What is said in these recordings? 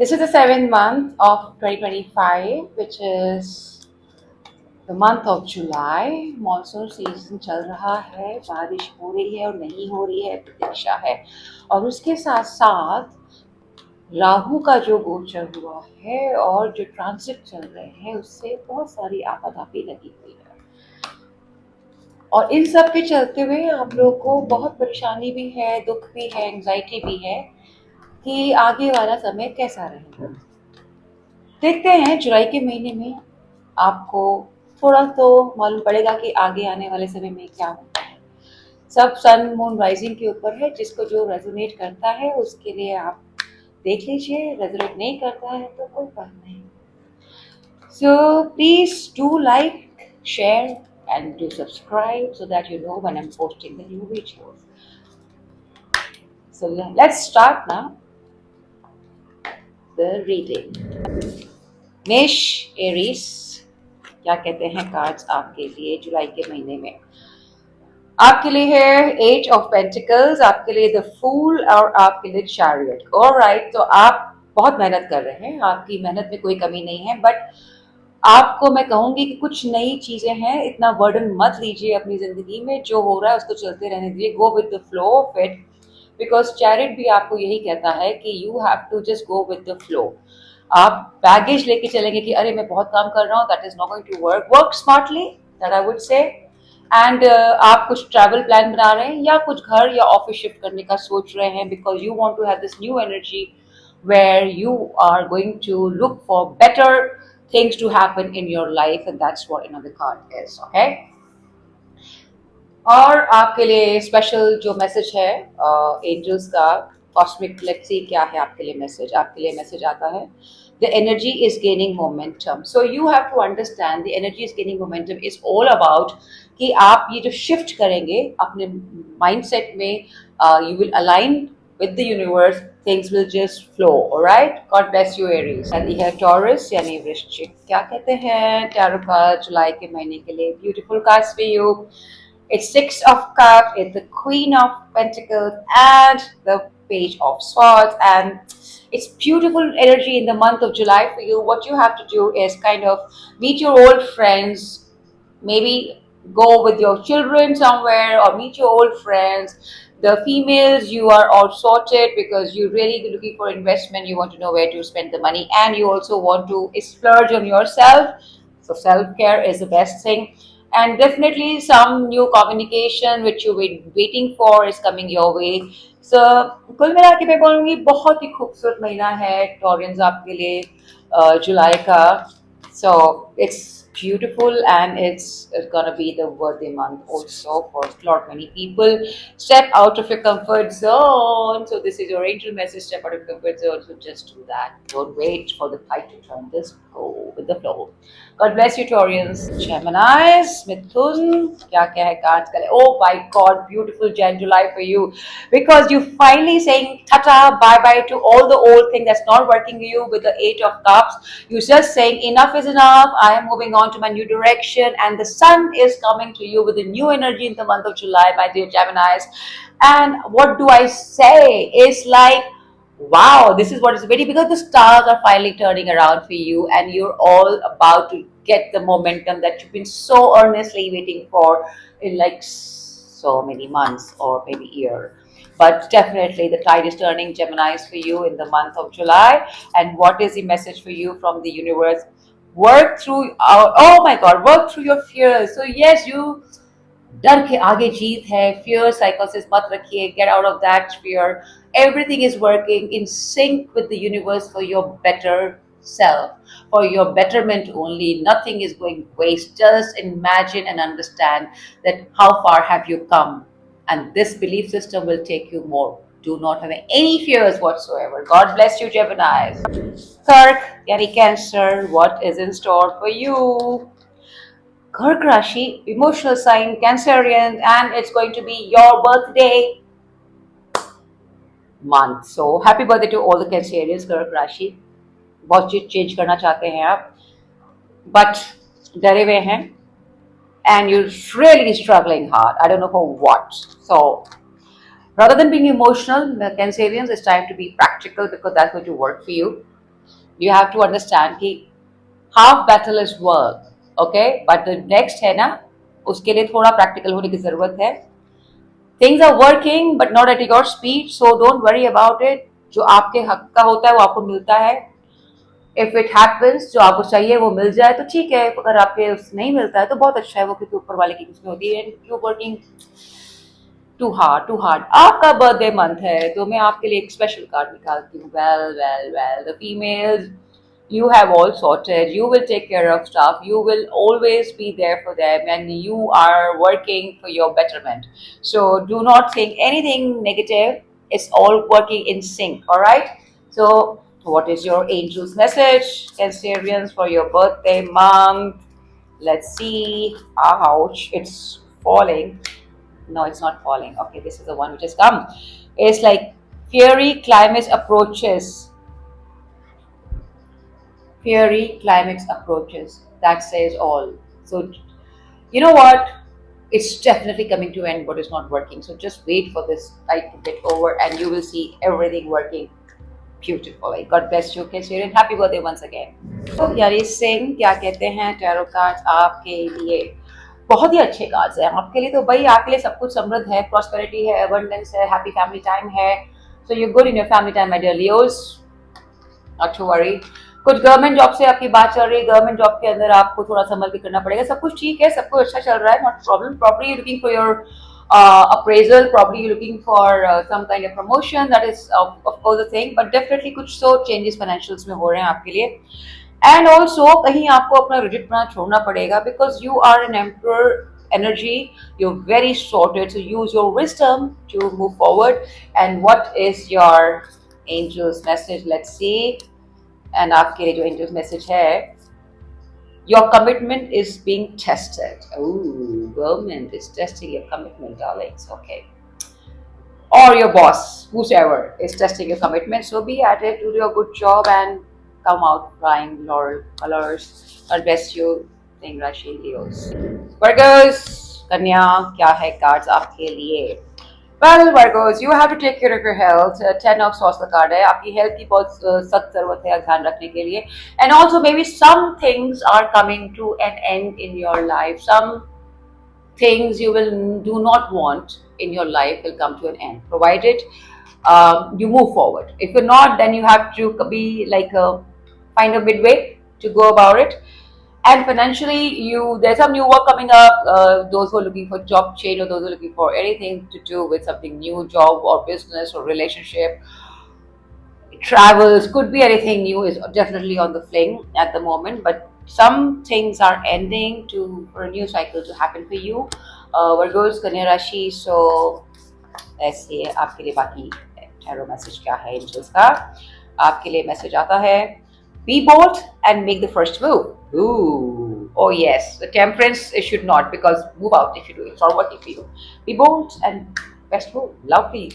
This is the 7th month of 2025, which is the month of July. Monsoon season चल रहा है, बारिश हो रही है और नहीं हो रही है, प्रतीक्षा है। और उसके साथ साथ राहु का जो गोचर हुआ है और जो ट्रांजिट चल रहे हैं, उससे बहुत सारी आपाधापी लगी हुई है। और इन सब के चलते हुए आप लोगों को बहुत परेशानी भी है, दुख भी है, एंग्जाइटी भी है कि आगे वाला समय कैसा रहेगा। देखते हैं जुलाई के महीने में आपको थोड़ा तो मालूम पड़ेगा कि आगे आने वाले समय में क्या होता है। सब सन मून राइजिंग के ऊपर है, जिसको जो रेजोनेट करता है उसके लिए आप देख लीजिए, रेजोनेट नहीं करता है तो कोई बात नहीं। So please do like, share and do subscribe so that you know when I'm posting the new videos. So let's start now the reading. मेष एरीज, क्या कहते हैं कार्ड्स आपके लिए जुलाई के महीने में। आपके लिए है एट ऑफ पेंटिकल्स, आपके लिए द फूल और आपके लिए चैरियट। ऑलराइट, तो आप बहुत मेहनत कर रहे हैं, आपकी मेहनत में कोई कमी नहीं है, बट आपको मैं कहूंगी कि कुछ नई चीजें हैं, इतना बर्डन मत लीजिए अपनी जिंदगी में। जो हो रहा है उसको चलते रहने दीजिए, go with the flow of it, because chariot भी आपको यही कहता है कि you have to just go with the flow. आप बैगेज लेके चलेंगे कि अरे मैं बहुत काम कर रहा हूँ, that is not going to work. Work smartly, that I would say. And आप कुछ ट्रैवल प्लान बना रहे हैं या कुछ घर या ऑफिस शिफ्ट करने का सोच रहे हैं, because you want to have this new energy where you are going to look for better things to happen in your life, and that's what another card is. Okay, और आपके लिए special जो message है angels का, cosmic, let's see क्या है आपके लिए मैसेज। आपके लिए मैसेज आता है the energy is gaining momentum. So you have to understand the energy is gaining momentum is all about कि आप ये जो शिफ्ट करेंगे अपने माइंडसेट में, you will align with the universe, things will just flow. All right, God bless you Aries। यानी है taurus यानी वृश्चिक। क्या कहते हैं टैरो कार्ड जुलाई के महीने के लिए? Beautiful cards for you. It's Six of Cups, it's the Queen of Pentacles, and the Page of Swords, and it's beautiful energy in the month of July for you. What you have to do is kind of meet your old friends, maybe go with your children somewhere or meet your old friends. The females, you are all sorted because you're really looking for investment. You want to know where to spend the money, and you also want to splurge on yourself. So self-care is the best thing. And definitely some new communication which you've been waiting for is coming your way. So कुल मिला के मैं बोलूँगी बहुत ही खूबसूरत महीना है Taureans आपके लिए जुलाई का। So it's beautiful, and it's gonna be the worthy month also for a lot many people. Step out of your comfort zone. So this is your angel message, step out of your comfort zone. So just do that. Don't wait for the tide to turn. Just go with the flow. God bless you Taurians। Geminis, मिथुन, क्या क्या है cards का? Oh my God, beautiful July for you, because you finally saying tata bye bye to all the old thing that's not working for you with the Eight of Cups. You're just saying enough is enough. I am moving on to my new direction, and the sun is coming to you with a new energy in the month of July, my dear Geminis. And what do I say? It's like, wow, this is what is waiting, because the stars are finally turning around for you, and you're all about to get the momentum that you've been so earnestly waiting for in like so many months or maybe year. But definitely the tide is turning, Geminis, for you in the month of July. And what is the message for you from the universe? Work through oh my God, work through your fears. So yes, you डर के आगे जीत है, fear psychosis मत रखिए, get out of that fear. Everything is working in sync with the universe for your better self, for your betterment only. Nothing is going waste. Just imagine and understand that how far have you come, and this belief system will take you more. Do not have any fears whatsoever. God bless you Geminis। Kirk yani Cancer, what is in store for you? Kark Rashi, emotional sign, Cancerian, and it's going to be your birthday month. So happy birthday to all the Cancerians, Kark Rashi। बहुत चीज change करना चाहते हैं आप, but डरे हुए हैं, and you're really struggling hard. I don't know for what. So rather than being emotional, Cancerians, it's time to be practical, because that's going to work for you. You have to understand कि half battle is work, okay, but the next है ना, उसके लिए थोड़ा practical होने की जरूरत है. Things are working but not at your speed, so don't worry about it. जो आपके हक का होता है वो आपको मिलता है. If it happens, जो आपको चाहिए वो मिल जाए तो ठीक है, अगर आपके उस नहीं मिलता है तो बहुत अच्छा है, वो क्योंकि ऊपर वाले की उसमें होती है. And you're working too hard, too hard. आपका बर्थडे मंथ है तो मैं आपके लिए एक स्पेशल कार्ड निकालती हूँ. Well, the females, you have all sorted. You will take care of stuff. You will always be there for them, and you are working for your betterment. So do not think anything negative. It's all working in sync. All right. So what is your angel's message, Cancerians, for your birthday month? Let's see. Ouch! It's falling. No, it's not falling. Okay, this is the one which has come. It's like fiery climate approaches. Fiery climate approaches. That says all. So, you know what? It's definitely coming to an end, but it's not working. So just wait for this fight to get over, and you will see everything working beautifully. God bless you, Cancerian. Happy birthday once again. तो यारी सिंह क्या कहते हैं tarot cards आपके लिए? बहुत ही अच्छे cards हैं आपके लिए. तो भाई आपके लिए सब कुछ समृद्ध है, प्रॉस्पेरिटी है, अबंडेंस है, हैप्पी फैमिली टाइम है. So you good in your family time, my dear Leos. Not to worry. कुछ गवर्नमेंट जॉब से आपकी बात चल रही है, गवर्नमेंट जॉब के अंदर आपको थोड़ा संभल के करना पड़ेगा. सब कुछ ठीक है, सब कुछ अच्छा चल रहा है, not problem. Probably you looking for your appraisal, probably you're looking for some kind of promotion. That is of course a thing, but definitely कुछ so changes financials में हो रहे हैं आपके लिए. And also कहीं आपको अपना rigid बना छोड़ना पड़ेगा, because you are an emperor energy. You're very sorted, so use your wisdom to move forward. And what is your angel's message? Let's see. And आपके लिए जो angel's message है, your commitment is being tested. Ooh, government is testing your commitment, darlings. Okay. Or your boss, whosoever, is testing your commitment. So be at it, do your good job, and come out flying laurel colors. God bless you, Singh Rashi Leos. Virgos, Kanya, क्या है cards आपके लिए? Well, Virgos, you have to take care of your health. 10 of Swords का card है. आपकी health की बहुत सख्त जरूरत है ध्यान रखने के लिए. And also maybe some things are coming to an end in your life. Some things you will do not want in your life will come to an end, provided you move forward. If you're not, then you have to be like find a midway to go about it. And financially, there's some new work coming up. Those who are looking for job change, or those who are looking for anything to do with something new, job or business or relationship, travels, could be anything new, is definitely on the fling at the moment. But some things are ending for a new cycle to happen for you. Virgos, Kanya Rashi. So let's see आपके लिए बाकी tarot message क्या है angels का. आपके लिए message आता है, be bold and make the first move. Ooh, oh yes, the temperance it should not, because move out if you do, it's not working for you. Be bold and best move. Lovely.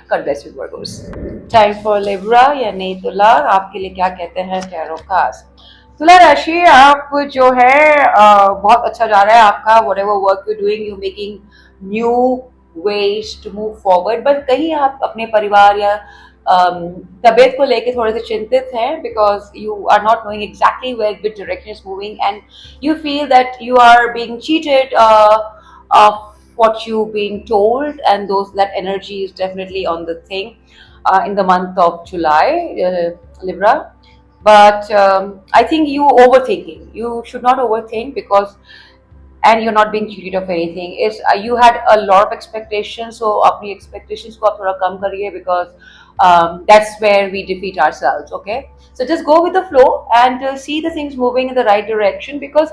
God bless you, Virgos. Time for Libra या नहीं तुला. आपके लिए क्या कहते हैं tarot cards? तुला राशि, आप जो है बहुत अच्छा जा रहा है आपका. whatever work you're doing, you're making new ways to move forward. but कहीं आप अपने परिवार या तबीयत को लेके थोड़े से चिंतित हैं, because you are not knowing exactly which direction is moving, and you feel that you are being cheated of what you've been told, and that energy is definitely on the thing in the month of July, Libra. But I think you overthinking. You should not overthink, because and you're not being cheated of anything. It's you had a lot of expectations, so अपनी expectations को आप थोड़ा कम करिए, because that's where we defeat ourselves. Okay, so just go with the flow and see the things moving in the right direction, because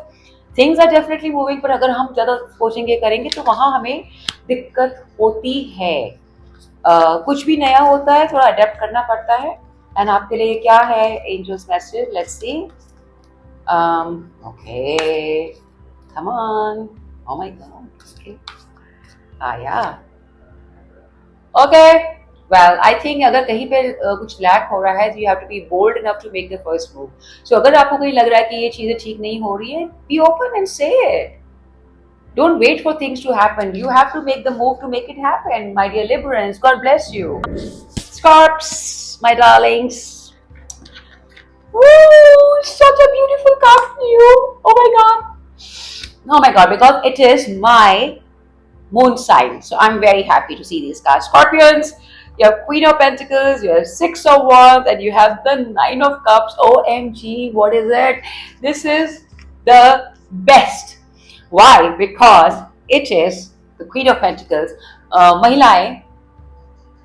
things are definitely moving. पर अगर हम ज़्यादा सोचेंगे करेंगे तो वहाँ हमें दिक्कत होती है. कुछ भी नया होता है थोड़ा अडेप्ट करना पड़ता है. एंड आपके लिए क्या है angels message? Let's see. Okay, come on. Oh my god. Okay. Yeah. Okay. Well, I think अगर कहीं पे कुछ लैक हो रहा है, तो you have to be bold enough to make the first move. So अगर आपको कहीं लग रहा है कि ये चीजें ठीक नहीं हो रही है, be open and say it. Don't wait for things to happen. You have to make the move to make it happen, my dear Librans. God bless you. Scorps, my darlings. Woo! Such a beautiful card for you. Oh my god. Oh my god, because it is my moon sign. So I'm very happy to see these cards. Scorpions, you have Queen of Pentacles, you have Six of Wands, and you have the Nine of Cups. OMG, what is it? This is the best. Why? Because it is the Queen of Pentacles. Mahilaएं,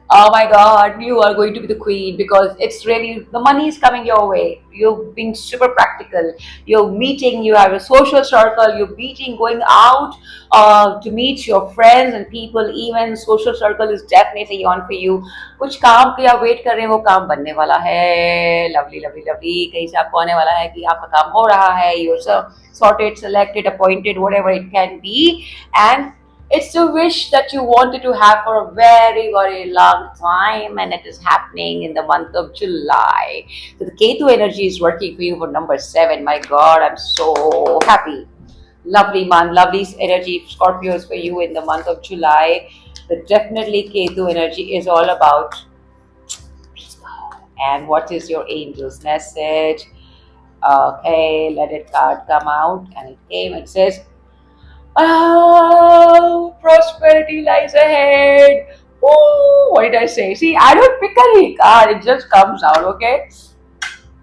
oh my god, you are going to be the queen because it's really the money is coming your way. You're being super practical. You're meeting, you have a social circle, you're meeting, going out to meet your friends and people. Even social circle is definitely on for you. कुछ काम के आप wait कर रहे हैं, वो काम बनने वाला है. Lovely, lovely, lovely. कहीं से आपको आने वाला है कि आपका काम हो रहा है. You're sorted, selected, appointed, whatever it can be, and it's a wish that you wanted to have for a very, very long time, and it is happening in the month of July. So the Ketu energy is working for you for number 7. My God, I'm so happy. Lovely month, lovely energy, Scorpios, for you in the month of July. But definitely Ketu energy is all about. And what is your angel's message? Okay, let it card come out, and it came. It says, "Oh, prosperity lies ahead." Oh, what did I say? See, I don't pick any card; it just comes out. Okay,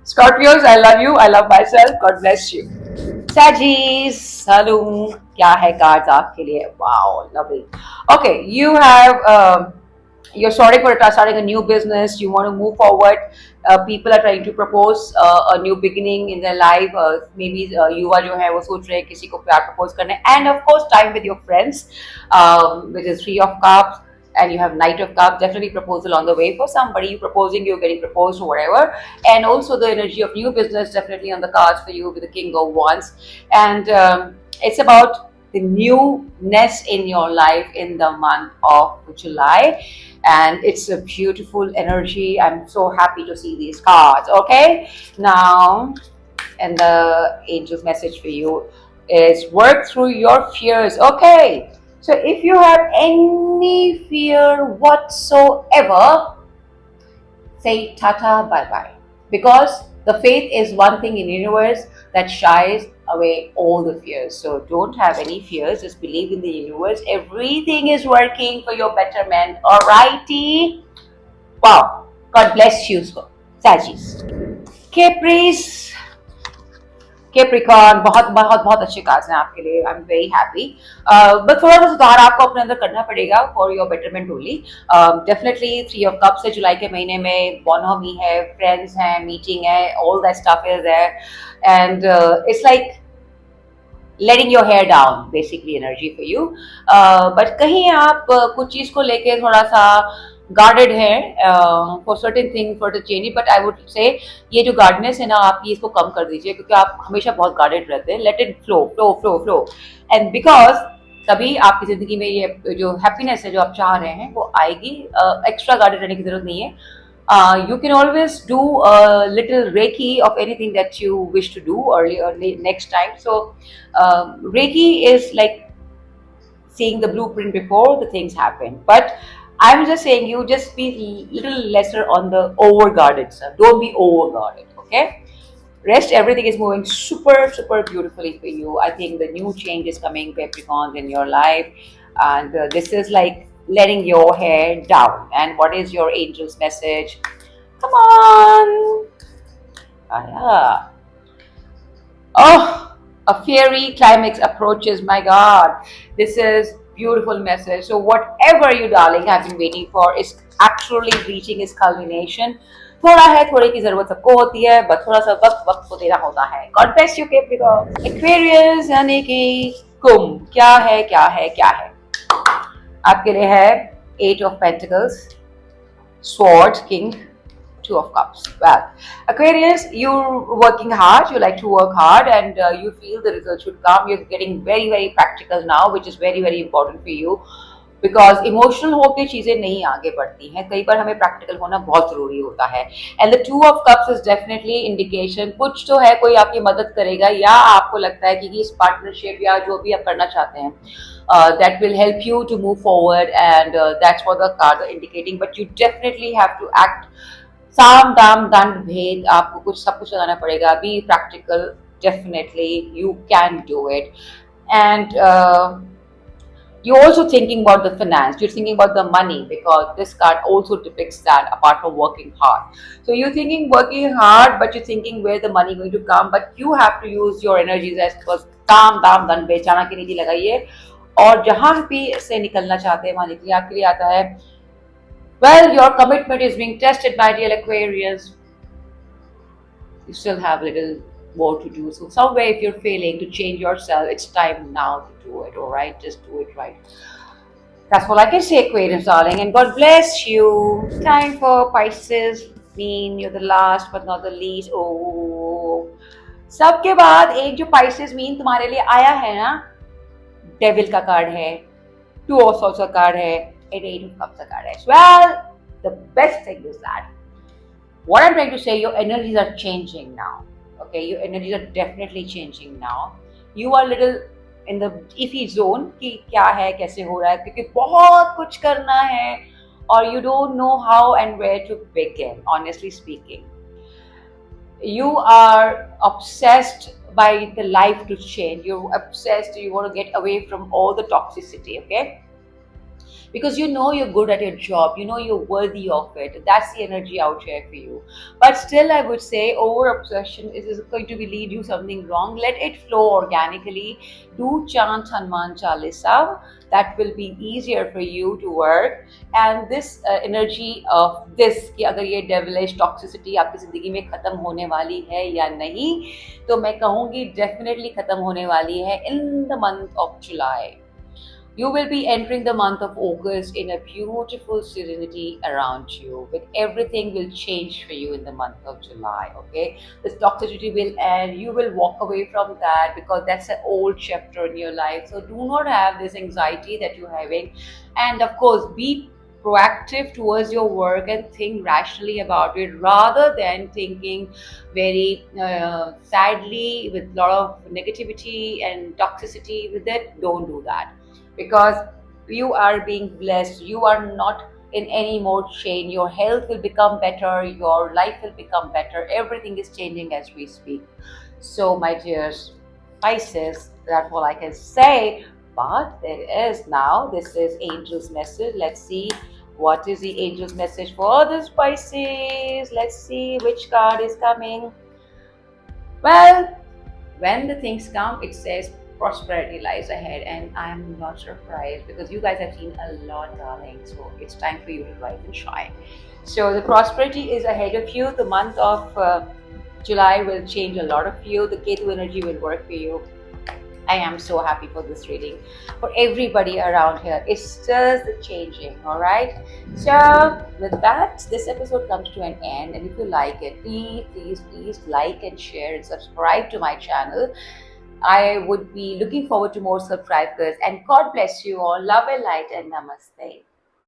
Scorpios, I love you. I love myself. God bless you. Sagis, hello. क्या है cards आपके लिए? Wow, lovely. Okay, you have. You're starting a new business, you want to move forward, people are trying to propose a new beginning in their life, maybe युवा जो है वो सोच रहे हैं किसी को प्यार propose करने, and of course time with your friends, which is Three of Cups, and you have Knight of Cups. Definitely proposal on the way for somebody, you proposing, you're getting proposed or whatever, and also the energy of new business definitely on the cards for you with the King of Wands, and it's about the newness in your life in the month of July, and it's a beautiful energy. I'm so happy to see these cards. Okay, now, and the angel's message for you is work through your fears. Okay, so if you have any fear whatsoever, say tata bye bye, because the faith is one thing in the universe that shies away all the fears. So don't have any fears, just believe in the universe. Everything is working for your betterment. Alrighty. Wow, God bless you, Sagittarius. Capricorn, बहुत बहुत बहुत अच्छे cards हैं आपके लिए. I am very happy, but थोड़ा सा सुधार आपको अपने अंदर करना पड़ेगा for your betterment only. Definitely three of cups है, जुलाई के महीने में बोनहोमी है, फ्रेंड्स हैं, मीटिंग है, all that stuff is there, and it's like letting your hair down basically energy for you, but कहीं आप कुछ चीज को लेके थोड़ा सा गार्डेड है for certain thing for the change, but I would से ये जो गार्डनेस है ना आपकी, इसको कम कर दीजिए क्योंकि आप हमेशा बहुत गार्डेड रहते हैं. Let it flow flow flow flow, and because तभी आपकी जिंदगी में ये जो हैप्पीनेस है जो आप चाह रहे हैं वो आएगी. एक्स्ट्रा गार्डेड रहने की जरूरत नहीं है. You can always do a little Reiki of anything that you wish to do early next time. So Reiki is like seeing the blueprint before the things happen. But I'm just saying you just be little lesser on the over guarded stuff. Don't be over guarded. Okay. Rest, everything is moving super, super beautifully for you. I think the new change is coming, Capricorns, in your life. And this is like letting your hair down. And what is your angel's message? Come on. Ah, yeah. Oh, a fairy climax approaches. My God. This is beautiful message. So whatever you, darling, have been waiting for is actually reaching its culmination. थोड़ा है, थोड़े की जरूरत सबको होती है, but थोड़ा सा वक्त को देना होता है. God bless you Capricorn. Aquarius यानी कि कुंभ, क्या है क्या है क्या है आपके लिए है. Eight of pentacles, sword, king, two of cups. Well, Aquarius, you're working hard, you like to work hard, and you feel the results should come. You're getting very, very practical now, which is very, very important for you. Because emotional होकर चीजें नहीं आगे बढ़ती हैं, कई बार हमें practical होना बहुत जरूरी होता है. And the two of cups is definitely indication कुछ तो है, कोई आपकी मदद करेगा, या आपको लगता है कि इस पार्टनरशिप या जो भी आप करना चाहते हैं that will help you to move forward, and that's what the cards are indicating. But you definitely have to act साम दाम दंड भेद, आपको कुछ सब कुछ लगाना पड़ेगा. Be practical, definitely you can do it. And you're also thinking about the finance, you're thinking about the money, because this card also depicts that, apart from working hard. So you're thinking working hard, but you're thinking where the money going to come, but you have to use your energies as was काम दाम दंड भेद, चाणक्य की नीति लगाइए, और जहां भी से निकलना चाहते हैं वहां निकलिए. आपके लिए आता है, well, your commitment is being tested, my dear Aquarius. You still have a little more to do. So somewhere, if you're failing to change yourself, it's time now to do it. All right, just do it right. That's all I can say, Aquarius, darling. And God bless you. Time for Pisces. Mean you're the last but not the least. Oh, सबके बाद एक जो Pisces mean तुम्हारे लिए आया है ना, devil का कार्ड है, टू ऑफ सॉर्ड्स का कार्ड है, एंड एट ऑफ कप्स का कार्ड है. Well, the best thing is that what I'm trying to say, your energies are changing now. Okay, your energies are definitely changing now. You are little in the iffy zone कि क्या है, कैसे हो रहा है, क्योंकि बहुत कुछ करना है और you don't know how and where to begin, honestly speaking. You are obsessed by the life to change. You're obsessed, you want to get away from all the toxicity, okay? Because you know you're good at your job, you know you're worthy of it. That's the energy out here for you. But still, I would say over obsession is going to lead you something wrong. Let it flow organically. Do chant Hanuman Chalisa. That will be easier for you to work. And this energy of this, कि अगर ये devilish toxicity आपकी जिंदगी में खत्म होने वाली है या नहीं, तो मैं कहूँगी definitely खत्म होने वाली है in the month of July. You will be entering the month of August in a beautiful serenity around you, with everything will change for you in the month of July. Okay, this toxicity will end. You will walk away from that because that's an old chapter in your life. So do not have this anxiety that you're having, and of course, be proactive towards your work and think rationally about it rather than thinking very sadly with a lot of negativity and toxicity with it. Don't do that, because you are being blessed. You are not in any more chain. Your health will become better, your life will become better, everything is changing as we speak. So my dears Pisces, that's all I can say. But there is now, this is angel's message. Let's see what is the angel's message for this Pisces. Let's see which card is coming. Well, when the things come, it says prosperity lies ahead, and I'm not surprised because you guys have seen a lot, darling. So it's time for you to rise and shine. So the prosperity is ahead of you. The month of July will change a lot of you. The Ketu energy will work for you. I am so happy for this reading for everybody around here. It's just the changing, all right? So with that, this episode comes to an end. And if you like it, please like and share and subscribe to my channel. I would be looking forward to more subscribers. And God bless you all. Love and light and namaste.